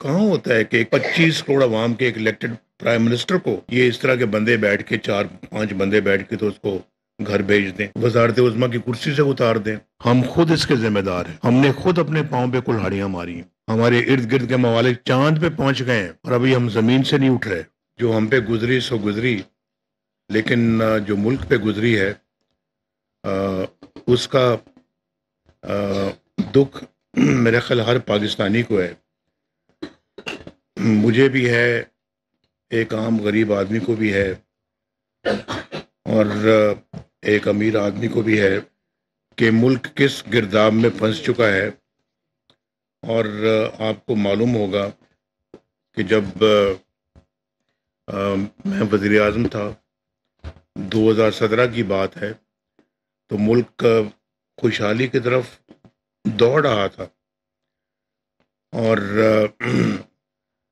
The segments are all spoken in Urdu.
کہاں ہوتا ہے کہ 25 کروڑ عوام کے ایک الیکٹڈ پرائم منسٹر کو یہ اس طرح کے بندے بیٹھ کے 4 5 بندے بیٹھ کے تو اس کو گھر بھیج دیں، وزارت عظمیٰ کی کرسی سے اتار دیں۔ ہم خود اس کے ذمہ دار ہیں، ہم نے خود اپنے پاؤں پہ کلہاڑیاں ماری ہیں، ہمارے ارد گرد کے ممالک چاند پہ پہنچ گئے ہیں اور ابھی ہم زمین سے نہیں اٹھ رہے۔ جو ہم پہ گزری سو گزری، لیکن جو ملک پہ گزری ہے اس کا دکھ میرے خیال ہر پاکستانی کو ہے، مجھے بھی ہے، ایک عام غریب آدمی کو بھی ہے، اور ایک امیر آدمی کو بھی ہے کہ ملک کس گرداب میں پھنس چکا ہے۔ اور آپ کو معلوم ہوگا کہ جب میں وزیر اعظم تھا، 2017 کی بات ہے، تو ملک خوشحالی کی طرف دوڑ رہا تھا، اور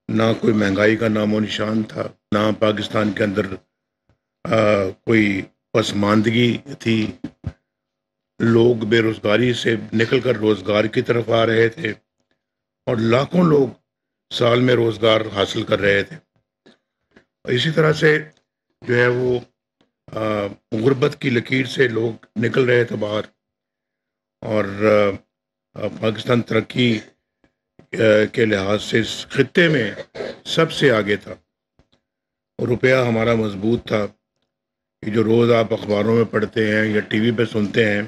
نہ کوئی مہنگائی کا نام و نشان تھا، نہ پاکستان کے اندر کوئی پسماندگی تھی، لوگ بے روزگاری سے نکل کر روزگار کی طرف آ رہے تھے، اور لاکھوں لوگ سال میں روزگار حاصل کر رہے تھے۔ اسی طرح سے جو ہے وہ غربت کی لکیر سے لوگ نکل رہے تھے باہر، اور پاکستان ترقی کے لحاظ سے اس خطے میں سب سے آگے تھا، اور روپیہ ہمارا مضبوط تھا۔ یہ جو روز آپ اخباروں میں پڑھتے ہیں یا ٹی وی پہ سنتے ہیں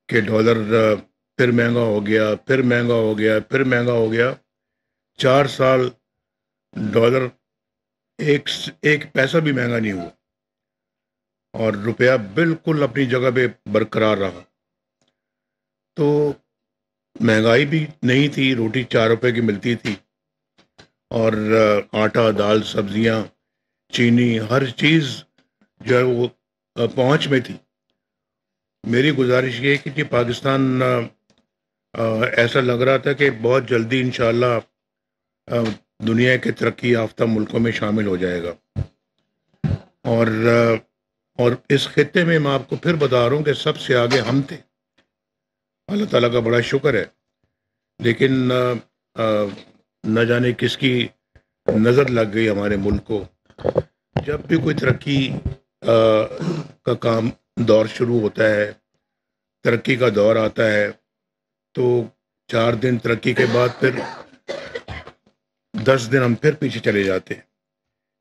کہ ڈالر پھر مہنگا ہو گیا، پھر مہنگا ہو گیا، پھر مہنگا ہو گیا، 4 سال ڈالر ایک پیسہ بھی مہنگا نہیں ہوا، اور روپیہ بالکل اپنی جگہ پہ برقرار رہا۔ تو مہنگائی بھی نہیں تھی، روٹی 4 روپے کی ملتی تھی، اور آٹا، دال، سبزیاں، چینی، ہر چیز جو ہے وہ پہنچ میں تھی۔ میری گزارش یہ ہے کہ پاکستان ایسا لگ رہا تھا کہ بہت جلدی انشاءاللہ دنیا کے ترقی یافتہ ملکوں میں شامل ہو جائے گا، اور اس خطے میں میں آپ کو پھر بتا رہا ہوں کہ سب سے آگے ہم تھے۔ اللہ تعالیٰ کا بڑا شکر ہے، لیکن نہ جانے کس کی نظر لگ گئی ہمارے ملک کو۔ جب بھی کوئی ترقی کا کام دور شروع ہوتا ہے، ترقی کا دور آتا ہے، تو 4 دن ترقی کے بعد پھر 10 دن ہم پھر پیچھے چلے جاتے ہیں،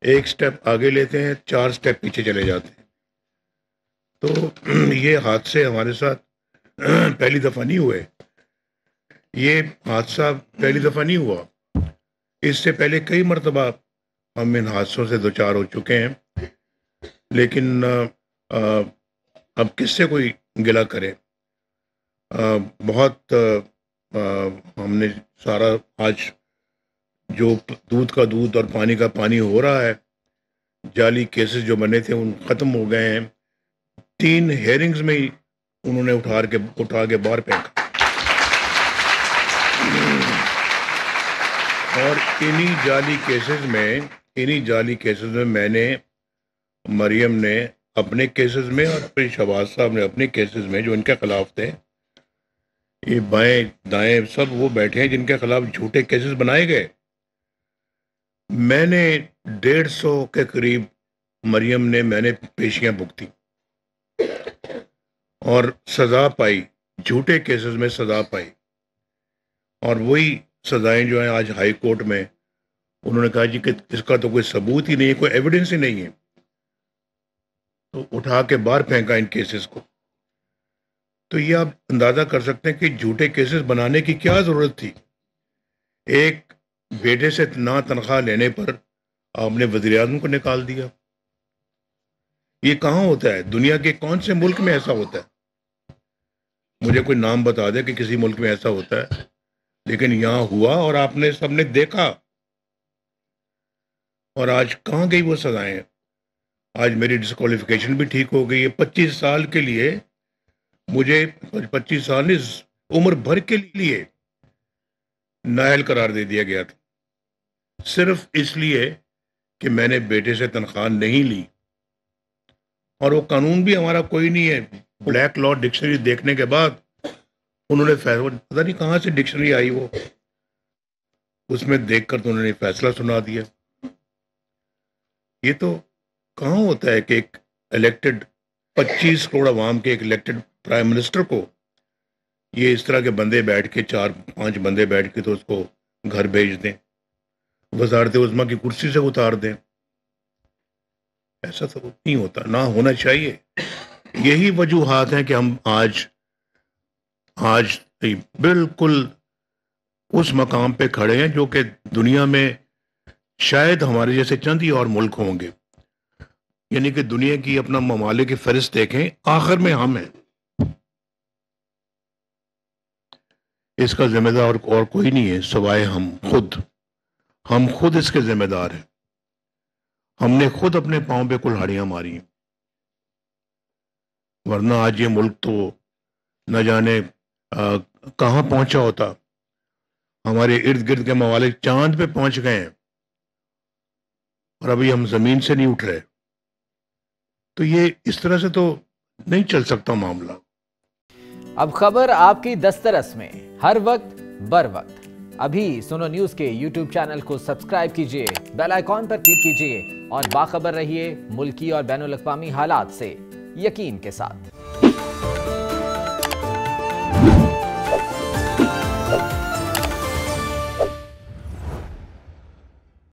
ایک سٹیپ آگے لیتے ہیں، 4 سٹیپ پیچھے چلے جاتے ہیں۔ تو یہ حادثے ہمارے ساتھ پہلی دفعہ نہیں ہوئے، یہ حادثہ پہلی دفعہ نہیں ہوا، اس سے پہلے کئی مرتبہ ہم ان حادثوں سے دوچار ہو چکے ہیں، لیکن اب کس سے کوئی گلہ کرے۔ بہت ہم نے سارا آج جو دودھ کا دودھ اور پانی کا پانی ہو رہا ہے، جعلی کیسز جو بنے تھے ان ختم ہو گئے ہیں۔ 3 ہیئرنگز میں ہی انہوں نے اٹھا کے باہر پھینکا، اور انہی جعلی کیسز میں میں نے، مریم نے اپنے کیسز میں، اور پھر شہباز صاحب نے اپنے کیسز میں جو ان کے خلاف تھے، یہ بائیں دائیں سب وہ بیٹھے ہیں جن کے خلاف جھوٹے کیسز بنائے گئے۔ میں نے 150 کے قریب میں نے پیشیاں بھگتی اور سزا پائی، جھوٹے کیسز میں سزا پائی، اور وہی سزائیں جو ہیں آج ہائی کورٹ میں انہوں نے کہا جی کہ اس کا تو کوئی ثبوت ہی نہیں ہے، کوئی ایویڈنس ہی نہیں ہے، تو اٹھا کے باہر پھینکا ان کیسز کو۔ تو یہ آپ اندازہ کر سکتے ہیں کہ جھوٹے کیسز بنانے کی کیا ضرورت تھی۔ ایک بیٹے سے نہ تنخواہ لینے پر آپ نے وزیر اعظم کو نکال دیا۔ یہ کہاں ہوتا ہے؟ دنیا کے کون سے ملک میں ایسا ہوتا ہے؟ مجھے کوئی نام بتا دے کہ کسی ملک میں ایسا ہوتا ہے، لیکن یہاں ہوا اور آپ نے سب نے دیکھا۔ اور آج کہاں گئی وہ سزائیں؟ آج میری ڈسکوالیفیکیشن بھی ٹھیک ہو گئی ہے۔ 25 سال کے لیے مجھے، 25 سال نہیں، عمر بھر کے لیے نااہل قرار دے دیا گیا تھا، صرف اس لیے کہ میں نے بیٹے سے تنخواہ نہیں لی۔ اور وہ قانون بھی ہمارا کوئی نہیں ہے، بلیک لا ڈکشنری دیکھنے کے بعد انہوں نے فیصلہ، پتہ نہیں کہاں سے ڈکشنری آئی وہ، اس میں دیکھ کر تو انہوں نے فیصلہ سنا دیا. یہ تو کہاں ہوتا ہے کہ ایک الیکٹڈ 25 کروڑ عوام کے ایک الیکٹڈ پرائم منسٹر کو یہ اس طرح کے بندے بیٹھ کے 4-5 بندے بیٹھ کے تو اس کو گھر بھیج دیں, وزارت عظمیٰ کی کرسی سے اتار دیں. ایسا تو نہیں ہوتا, نہ ہونا چاہیے. یہی وجوہات ہیں کہ ہم آج بالکل اس مقام پہ کھڑے ہیں جو کہ دنیا میں شاید ہمارے جیسے چند ہی اور ملک ہوں گے. یعنی کہ دنیا کی اپنا ممالک کی فہرست دیکھیں, آخر میں ہم ہیں. اس کا ذمہ دار اور کوئی نہیں ہے سوائے ہم خود اس کے ذمہ دار ہیں. ہم نے خود اپنے پاؤں پہ کلہاڑیاں ماری ہیں, ورنہ آج یہ ملک تو نہ جانے کہاں پہنچا ہوتا. ہمارے ارد گرد کے ممالک چاند پہ پہنچ گئے ہیں اور ابھی ہم زمین سے نہیں اٹھ رہے. تو یہ اس طرح سے تو نہیں چل سکتا معاملہ. اب خبر آپ کی دسترس میں ہر وقت بر وقت. ابھی سنو نیوز کے یوٹیوب چینل کو سبسکرائب کیجئے, بیل آئیکن پر کلک کیجئے اور باخبر رہیے ملکی اور بین الاقوامی حالات سے یقین کے ساتھ.